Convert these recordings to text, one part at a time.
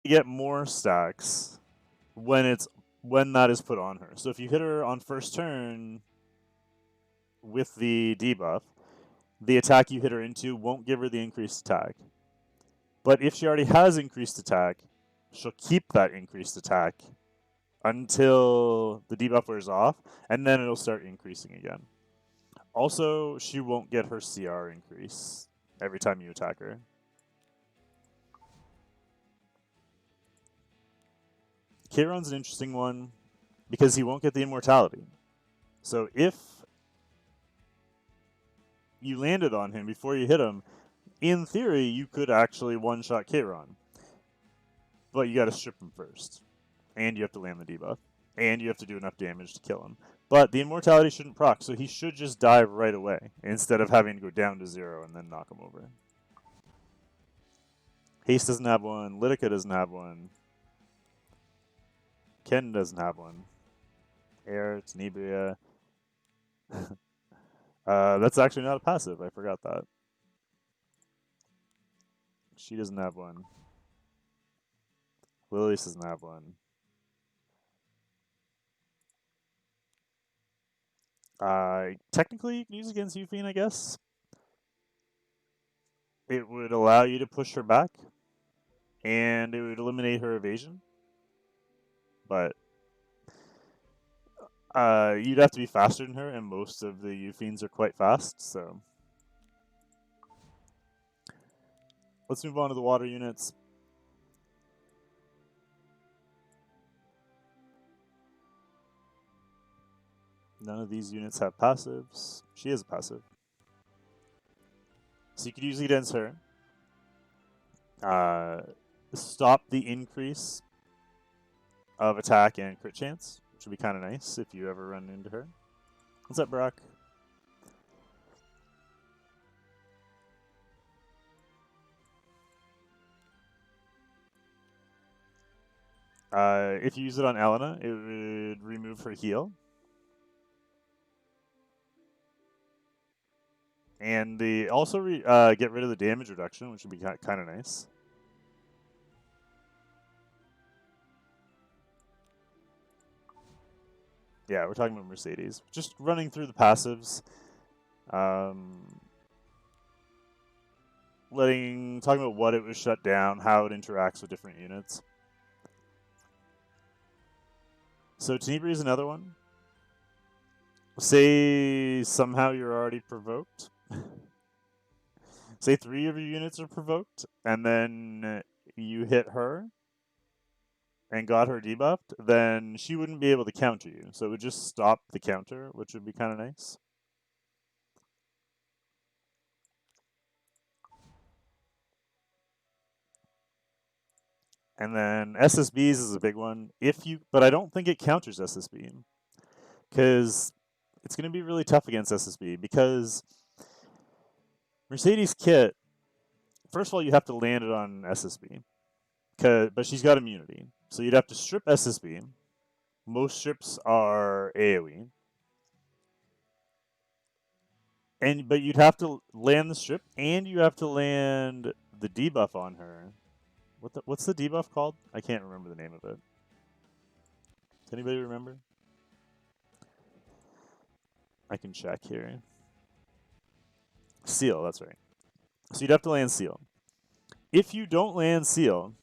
get more stacks when that is put on her. So if you hit her on first turn with the debuff, the attack you hit her into won't give her the increased attack. But if she already has increased attack, she'll keep that increased attack until the debuff wears off, and then it'll start increasing again. Also, she won't get her CR increase every time you attack her. Kayron's an interesting one because he won't get the immortality. So if you landed on him before you hit him, in theory, you could actually one-shot Kayron. But you gotta strip him first. And you have to land the debuff. And you have to do enough damage to kill him. But the immortality shouldn't proc, so he should just die right away, instead of having to go down to 0 and then knock him over. Haste doesn't have one, Lidica doesn't have one. Ken doesn't have one. Air, Tenebria. That's actually not a passive, I forgot that. She doesn't have one. Lilius doesn't have one. Technically, you can use it against Euphine, I guess. It would allow you to push her back, and it would eliminate her evasion. But you'd have to be faster than her, and most of the Euphines are quite fast, so. Let's move on to the water units. None of these units have passives. She has a passive. So you could use it against her. Stop the increase of attack and crit chance, which would be kind of nice if you ever run into her. What's up, Brock? If you use it on Elena, it would remove her heal. And they also get rid of the damage reduction, which would be kind of nice. Yeah, we're talking about Mercedes. Just running through the passives. Talking about what it was shut down, how it interacts with different units. So Tenebria is another one. Say somehow you're already provoked. Say 3 of your units are provoked, and then you hit her and got her debuffed, then she wouldn't be able to counter you. So it would just stop the counter, which would be kind of nice. And then SSBs is a big one. But I don't think it counters SSB, because it's going to be really tough against SSB, because Mercedes kit, first of all, you have to land it on SSB, but she's got immunity. So you'd have to strip SSB. Most strips are AoE. But you'd have to land the strip, and you have to land the debuff on her. What's the debuff called? I can't remember the name of it. Does anybody remember? I can check here. Seal, that's right. So you'd have to land Seal. If you don't land Seal,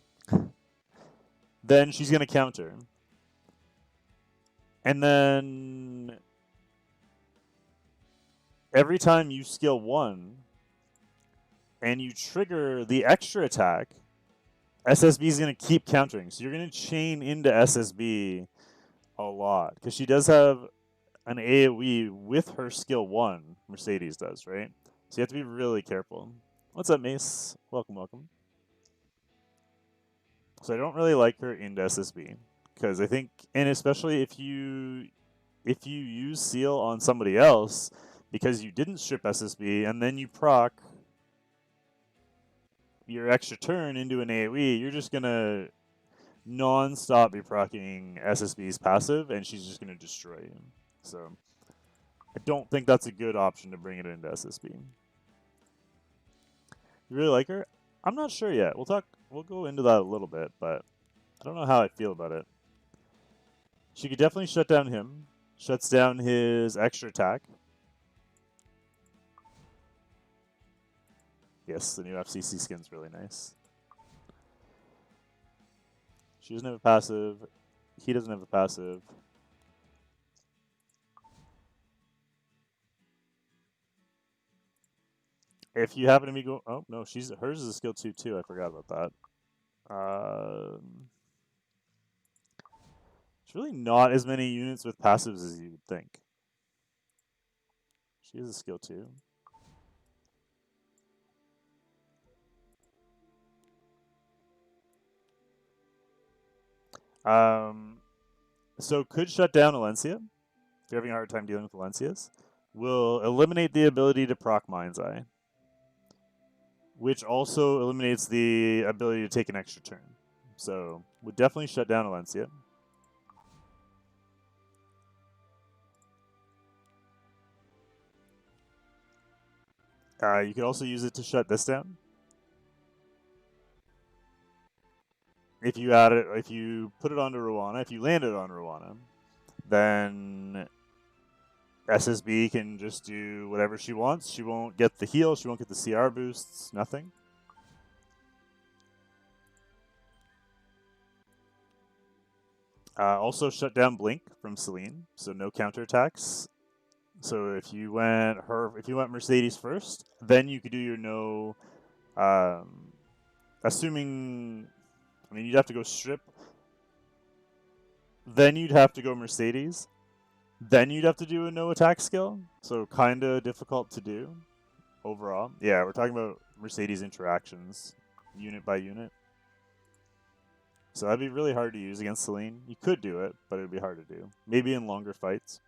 then she's going to counter. And then every time you skill 1 and you trigger the extra attack, SSB is going to keep countering. So you're going to chain into SSB a lot, because she does have an AoE with her skill 1, Mercedes does, right? So you have to be really careful. What's up, Mace? Welcome, welcome. So I don't really like her into SSB, because I think, and especially if you use Seal on somebody else because you didn't strip SSB and then you proc your extra turn into an AoE, you're just gonna non-stop be proccing SSB's passive, and she's just gonna destroy you. So I don't think that's a good option to bring it into SSB. You really like her? I'm not sure yet. We'll go into that a little bit, but don't know how I feel about it. She could definitely shut down him. Shuts down his extra attack. Yes, the new FCC skin's really nice. She doesn't have a passive. He doesn't have a passive. If you happen to be going... Oh, no, hers is a skill 2, too. I forgot about that. It's really not as many units with passives as you would think. She is a skill 2. So could shut down Alencia. If you're having a hard time dealing with Alencias. Will eliminate the ability to proc Mind's Eye. Which also eliminates the ability to take an extra turn. So, would definitely shut down Alencia. You could also use it to shut this down. If you put it onto Rowana, if you land it on Rowana, then SSB can just do whatever she wants. She won't get the heal, she won't get the CR boosts, nothing. Also shut down Blink from Celine, so no counterattacks. So if you went Mercedes first, then you could do your no. Assuming, I mean, you'd have to go strip. Then you'd have to go Mercedes. Then you'd have to do a no attack skill. So kind of difficult to do overall. Yeah, we're talking about Mercedes interactions, unit by unit. So that'd be really hard to use against Celine. You could do it, but it would be hard to do. Maybe in longer fights.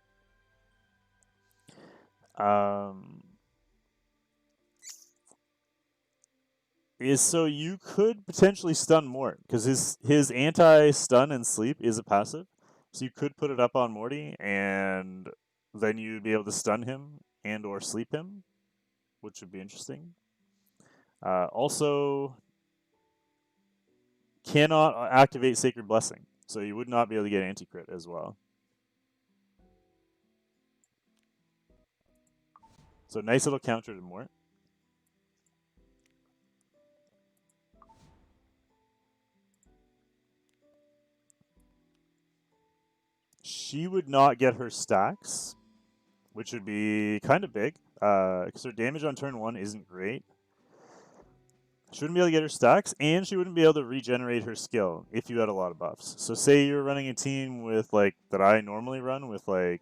So you could potentially stun Mort, because his anti-stun and sleep is a passive. So you could put it up on Morty, and then you'd be able to stun him and or sleep him, which would be interesting. Also, cannot activate Sacred Blessing, so you would not be able to get anti-crit as well. So nice little counter to Mort. She would not get her stacks, which would be kind of big, because her damage on turn 1 isn't great. She wouldn't be able to get her stacks, and she wouldn't be able to regenerate her skill if you had a lot of buffs. So say you're running a team with, like, that I normally run with, like,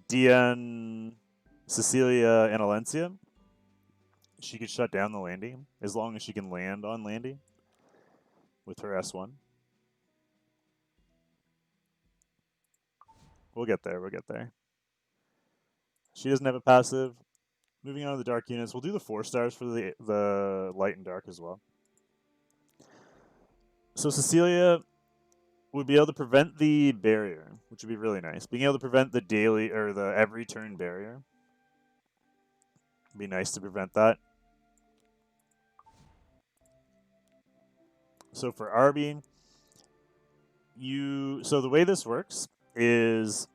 DN, Cecilia, and Alencia. She could shut down the landing, as long as she can land on landing with her S1. We'll get there, we'll get there. She doesn't have a passive. Moving on to the dark units, we'll do the 4 stars for the light and dark as well. So Cecilia would be able to prevent the barrier, which would be really nice. Being able to prevent the daily or the every turn barrier. It'd be nice to prevent that. So for Arby, so the way this works is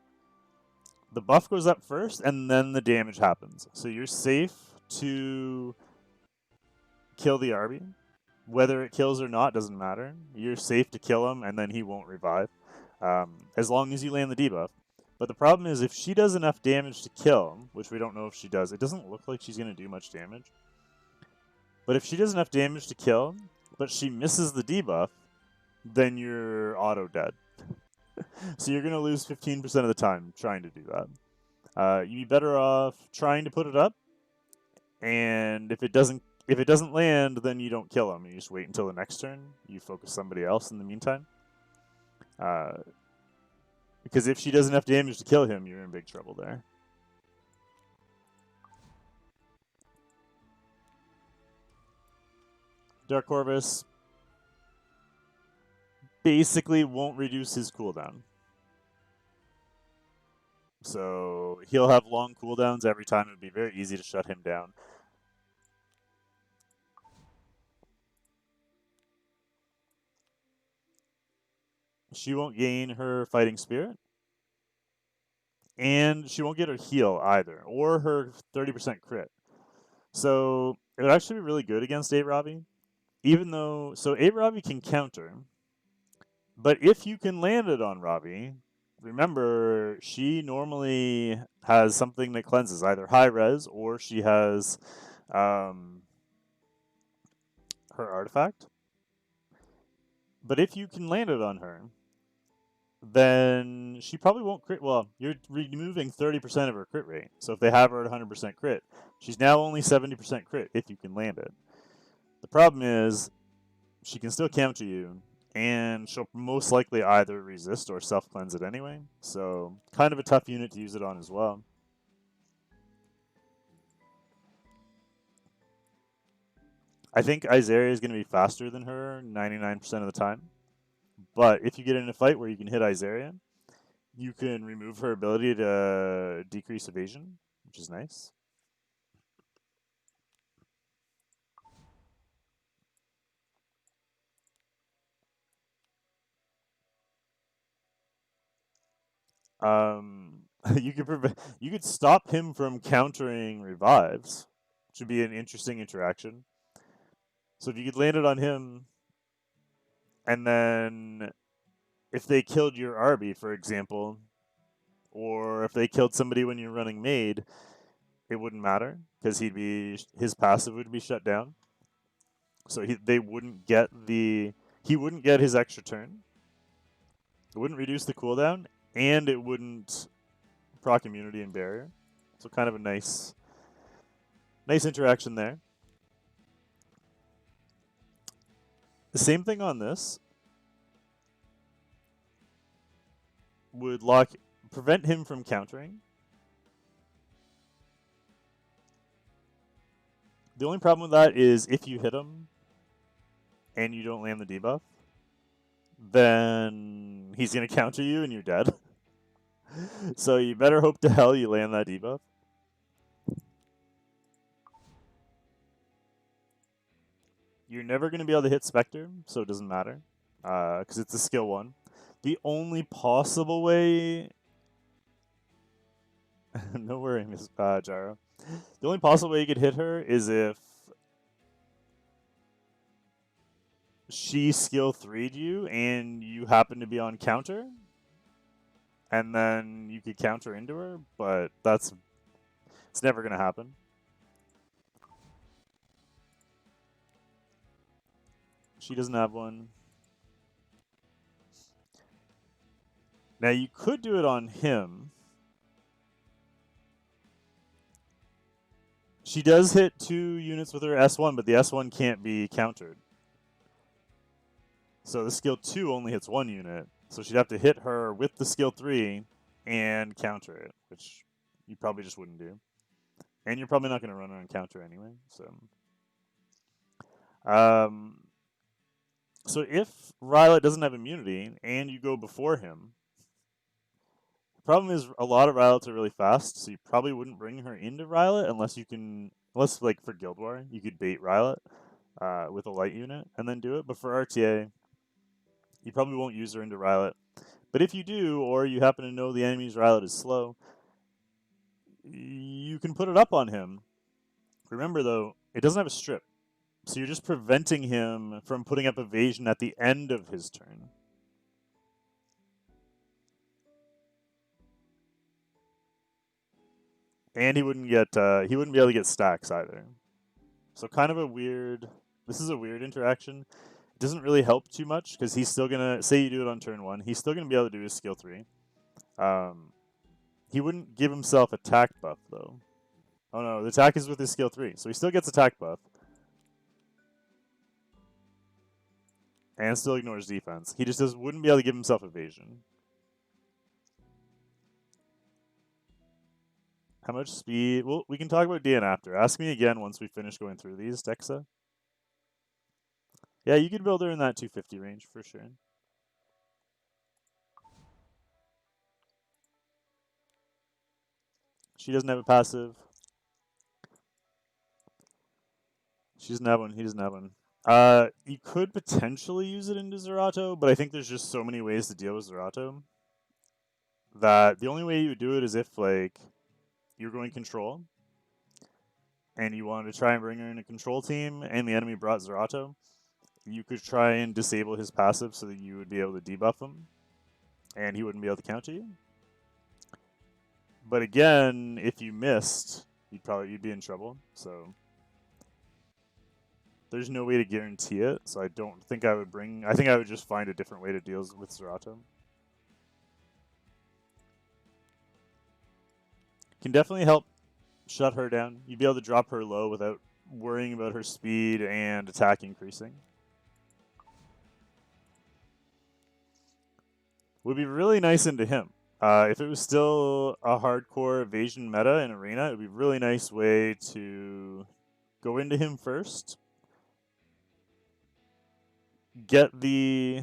the buff goes up first, and then the damage happens. So you're safe to kill the Arby. Whether it kills or not doesn't matter. You're safe to kill him, and then he won't revive. As long as you land the debuff. But the problem is, if she does enough damage to kill him, which we don't know if she does, it doesn't look like she's going to do much damage. But if she does enough damage to kill him, but she misses the debuff, then you're auto-dead. So you're going to lose 15% of the time trying to do that. You'd be better off trying to put it up, and if it doesn't land, then you don't kill him. You just wait until the next turn. You focus somebody else in the meantime. Because if she does enough damage to kill him, you're in big trouble there. Dark Corvus basically won't reduce his cooldown. So he'll have long cooldowns every time. It would be very easy to shut him down. she won't gain her fighting spirit, and she won't get her heal either, or her 30% crit. So it would actually be really good against 8 Robbie, even though 8 Robbie can counter, but if you can land it on Robbie, remember she normally has something that cleanses, either high res or she has her artifact. But if you can land it on her, then she probably won't crit. Well, you're removing 30% of her crit rate. So if they have her at 100% crit, she's now only 70% crit if you can land it. The problem is she can still counter you, and she'll most likely either resist or self-cleanse it anyway. So kind of a tough unit to use it on as well. I think Izaria is going to be faster than her 99% of the time. But if you get in a fight where you can hit Izaria, you can remove her ability to decrease evasion, which is nice. You could stop him from countering revives, which would be an interesting interaction. So if you could land it on him, and then if they killed your Arby, for example, or if they killed somebody when you're running Maid, it wouldn't matter because his passive would be shut down. So they wouldn't get he wouldn't get his extra turn. It wouldn't reduce the cooldown, and it wouldn't proc immunity and barrier. So kind of a nice interaction there. The same thing on this would prevent him from countering. The only problem with that is if you hit him and you don't land the debuff, then he's going to counter you and you're dead. So you better hope to hell you land that debuff. You're never going to be able to hit Spectre, so it doesn't matter, because it's a skill 1. The only possible way... no worries, Gyro. The only possible way you could hit her is if she skill 3'd you and you happen to be on counter, and then you could counter into her, but it's never going to happen. She doesn't have one. Now you could do it on him. She does hit 2 units with her S1, but the S1 can't be countered. So the skill 2 only hits 1 unit. So she'd have to hit her with the skill 3 and counter it, which you probably just wouldn't do. And you're probably not going to run on counter anyway. So if Violet doesn't have immunity and you go before him, the problem is a lot of Violets are really fast, so you probably wouldn't bring her into Violet unless like for Guild War, you could bait Violet with a light unit and then do it. But for RTA, you probably won't use her into Violet. But if you do, or you happen to know the enemy's Violet is slow, you can put it up on him. Remember, though, it doesn't have a strip. So you're just preventing him from putting up evasion at the end of his turn. And he wouldn't be able to get stacks either. So kind of this is a weird interaction. It doesn't really help too much because he's still gonna, say you do it on turn 1, he's still gonna be able to do his skill 3. He wouldn't give himself attack buff though. Oh no, the attack is with his skill 3, so he still gets attack buff. And still ignores defense. He just wouldn't be able to give himself evasion. How much speed? Well, we can talk about DN after. Ask me again once we finish going through these, Dexa. Yeah, you could build her in that 250 range for sure. She doesn't have a passive. She doesn't have one. He doesn't have one. You could potentially use it into Zerato, but I think there's just so many ways to deal with Zerato that the only way you would do it is if, like, you're going control and you wanted to try and bring her in a control team and the enemy brought Zerato. You could try and disable his passive so that you would be able to debuff him and he wouldn't be able to counter you. But again, if you missed, you'd be in trouble. So there's no way to guarantee it. So I don't think I would bring. I think I would just find a different way to deal with Zerato. Can definitely help shut her down. You'd be able to drop her low without worrying about her speed and attack increasing. Would be really nice into him. If it was still a hardcore evasion meta in Arena, it would be a really nice way to go into him first, get the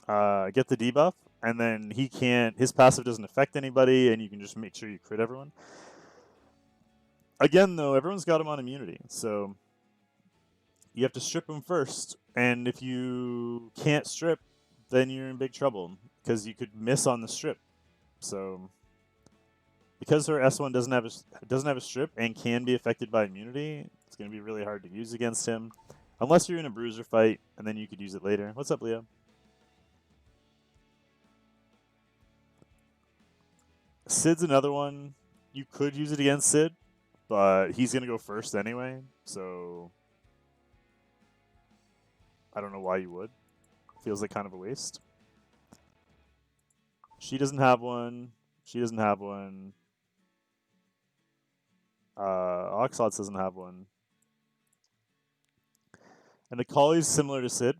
debuff, and then his passive doesn't affect anybody, and you can just make sure you crit everyone. Again, though, everyone's got him on immunity, so you have to strip him first, and if you can't strip, then you're in big trouble, because you could miss on the strip. So, because her S1 doesn't have a strip and can be affected by immunity, it's going to be really hard to use against him, unless you're in a bruiser fight, and then you could use it later. What's up, Leo? Cidd's another one. You could use it against Cidd, but he's going to go first anyway, so I don't know why you would. Feels like kind of a waste. She doesn't have one. She doesn't have one. Oxlots doesn't have one. And the Collie's similar to Cidd.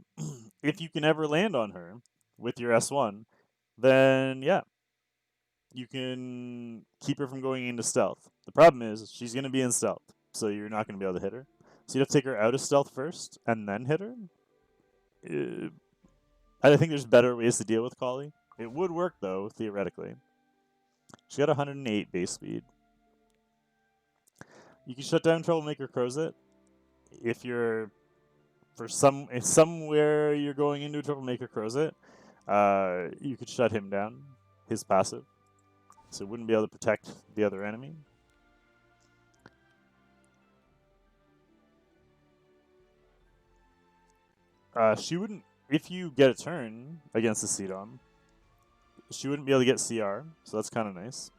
If you can ever land on her with your S1, then yeah, you can keep her from going into stealth. The problem is she's going to be in stealth, so you're not going to be able to hit her. So you have to take her out of stealth first and then hit her. I think there's better ways to deal with Collie. It would work, though, theoretically. She got 108 base speed. You can shut down Troublemaker Crozet if you're if somewhere you're going into a Troublemaker Crozet. You could shut him down, his passive, so it wouldn't be able to protect the other enemy. She wouldn't, if you get a turn against the CDOM, she wouldn't be able to get CR, so that's kind of nice.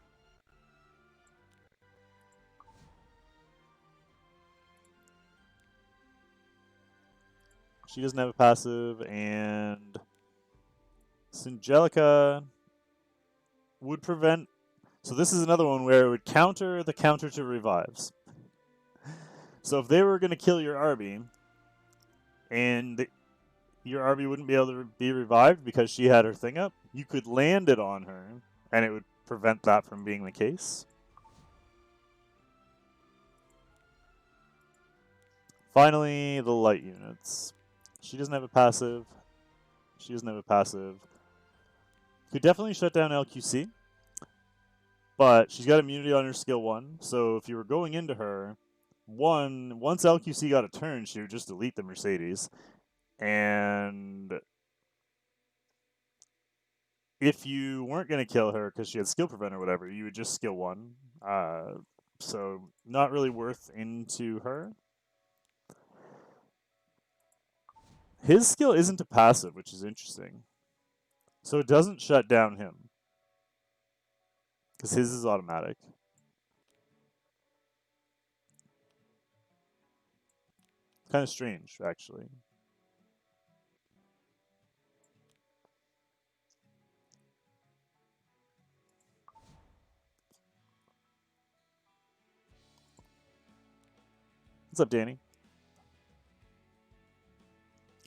She doesn't have a passive, and Singelica would prevent. So this is another one where it would counter the counter to revives. So if they were going to kill your Arby, and your Arby wouldn't be able to be revived because she had her thing up, you could land it on her, and it would prevent that from being the case. Finally, the light units. She doesn't have a passive. She doesn't have a passive. Could definitely shut down LQC, but she's got immunity on her skill 1, so if you were going into her, once LQC got a turn, she would just delete the Mercedes, and if you weren't going to kill her because she had skill prevent or whatever, you would just skill 1, so not really worth into her. His skill isn't a passive, which is interesting. So it doesn't shut down him, because his is automatic. Kind of strange, actually. What's up, Danny?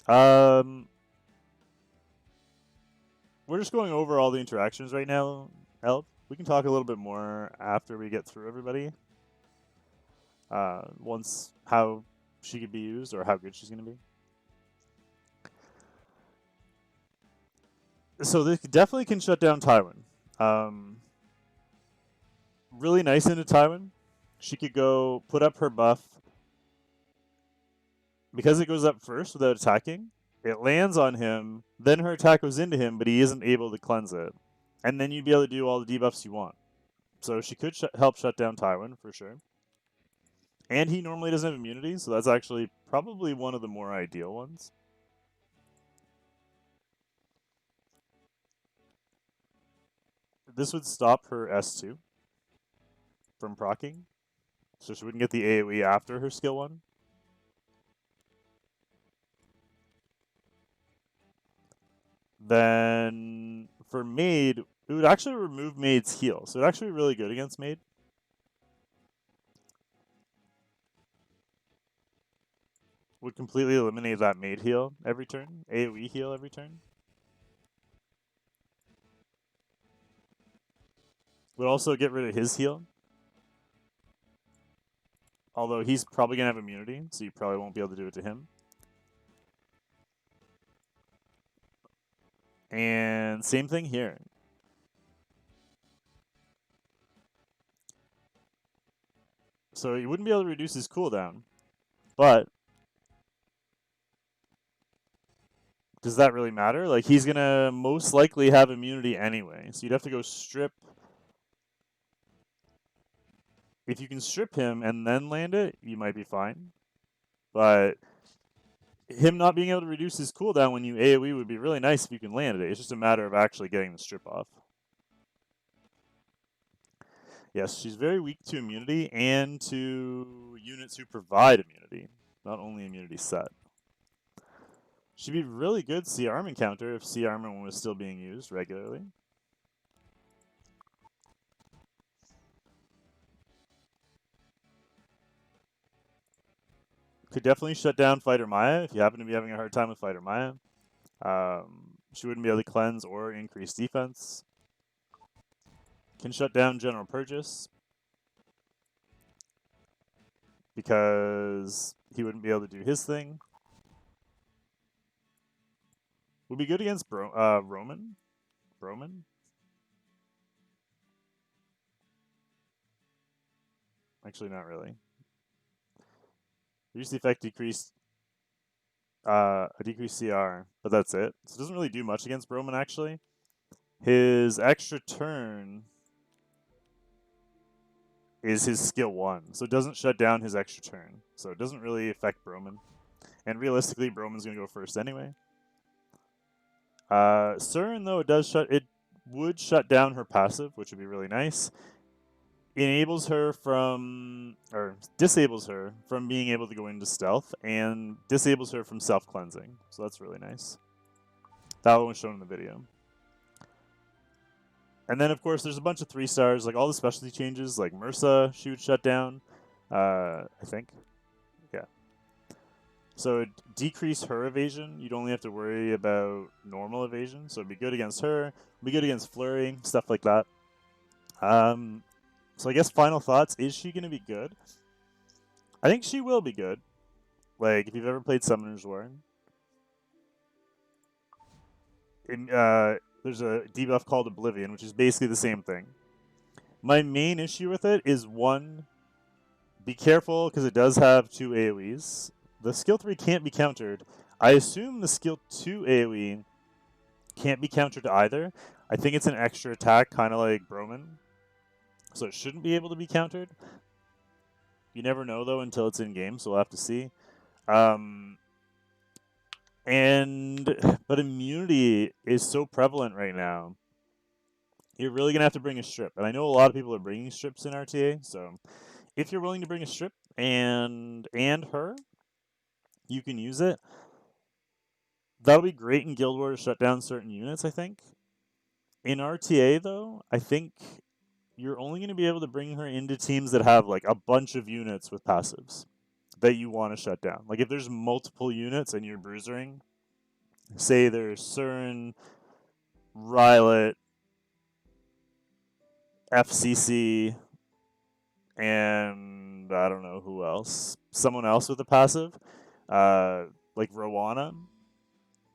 We're just going over all the interactions right now, Elf. We can talk a little bit more after we get through everybody. Once how she could be used or how good she's going to be. So this definitely can shut down Tywin. Really nice into Tywin. She could go put up her buff because it goes up first without attacking, it lands on him, then her attack goes into him, but he isn't able to cleanse it. And then you'd be able to do all the debuffs you want. So she could help shut down Tywin, for sure. And he normally doesn't have immunity, so that's actually probably one of the more ideal ones. This would stop her S2 from proccing, so she wouldn't get the AoE after her skill 1. Then for Maid, it would actually remove Maid's heal, so it'd actually be really good against Maid. Would completely eliminate that Maid heal every turn, AoE heal every turn. Would also get rid of his heal. Although he's probably going to have immunity, so you probably won't be able to do it to him. And same thing here. So you wouldn't be able to reduce his cooldown, but does that really matter? Like, he's going to most likely have immunity anyway, so you'd have to go strip. If you can strip him and then land it, you might be fine. But him not being able to reduce his cooldown when you AoE would be really nice if you can land it. It's just a matter of actually getting the strip off. Yes, she's very weak to immunity and to units who provide immunity, not only immunity set. She'd be really good C-Arm encounter if C-Arm was still being used regularly. Could definitely shut down Fighter Maya if you happen to be having a hard time with Fighter Maya. She wouldn't be able to cleanse or increase defense. Can shut down General Purchase because he wouldn't be able to do his thing. Would be good against Roman. Roman? Actually, not really. Reduce the effect, decreased a decreased CR, but that's it. So it doesn't really do much against Roman, actually. His extra turn is his skill 1, so it doesn't shut down his extra turn. So it doesn't really affect Broman. And realistically, Broman's going to go first anyway. Surin, though, it would shut down her passive, which would be really nice. Enables her from, or disables her from being able to go into stealth, and disables her from self-cleansing. So that's really nice. That one was shown in the video. And then, of course, there's a bunch of 3-stars, like all the specialty changes, like Mersa, she would shut down, I think. Yeah. So it'd decrease her evasion. You'd only have to worry about normal evasion. So it'd be good against her, be good against Flurry, stuff like that. So I guess final thoughts, is she going to be good? I think she will be good. Like, if you've ever played Summoner's War. There's a debuff called Oblivion, which is basically the same thing. My main issue with it is, 1, be careful, because it does have 2 AoEs. The skill 3 can't be countered. I assume the skill 2 AoE can't be countered either. I think it's an extra attack, kind of like Broman. So it shouldn't be able to be countered. You never know, though, until it's in-game, so we'll have to see. But immunity is so prevalent right now. You're really going to have to bring a strip. And I know a lot of people are bringing strips in RTA, so if you're willing to bring a strip and her, you can use it. That'll be great in Guild War to shut down certain units, I think. In RTA, though, I think you're only going to be able to bring her into teams that have like a bunch of units with passives that you want to shut down. Like if there's multiple units and you're bruisering, say there's Surin, Rylet, FCC, and I don't know who else. Someone else with a passive, like Rowana.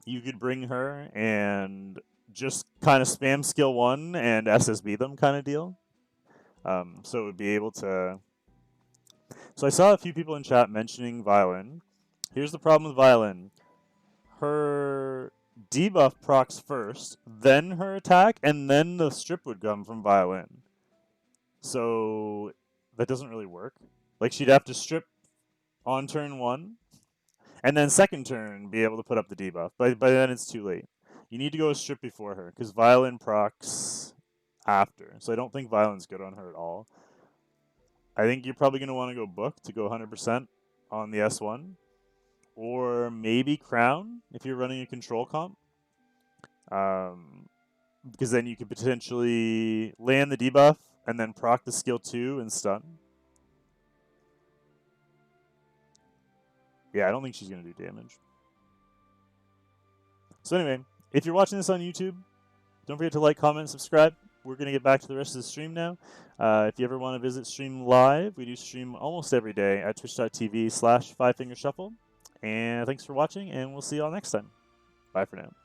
You could bring her and just kind of spam skill 1 and SSB them kind of deal. So it would be able to... So I saw a few people in chat mentioning Violin, Here's the problem with Violin. Her debuff procs first, then her attack, and then the strip would come from Violin. So that doesn't really work. Like, she'd have to strip on turn 1, and then second turn be able to put up the debuff. But by then it's too late. You need to go strip before her, because Violin procs after. So I don't think Violin's good on her at all. I think you're probably going to want to go Book to go 100% on the S1. Or maybe Crown if you're running a control comp. Because then you could potentially land the debuff and then proc the skill 2 and stun. Yeah, I don't think she's going to do damage. So anyway, if you're watching this on YouTube, don't forget to like, comment, and subscribe. We're going to get back to the rest of the stream now. If you ever want to visit stream live, we do stream almost every day at twitch.tv/5fingershuffle. And thanks for watching, and we'll see you all next time. Bye for now.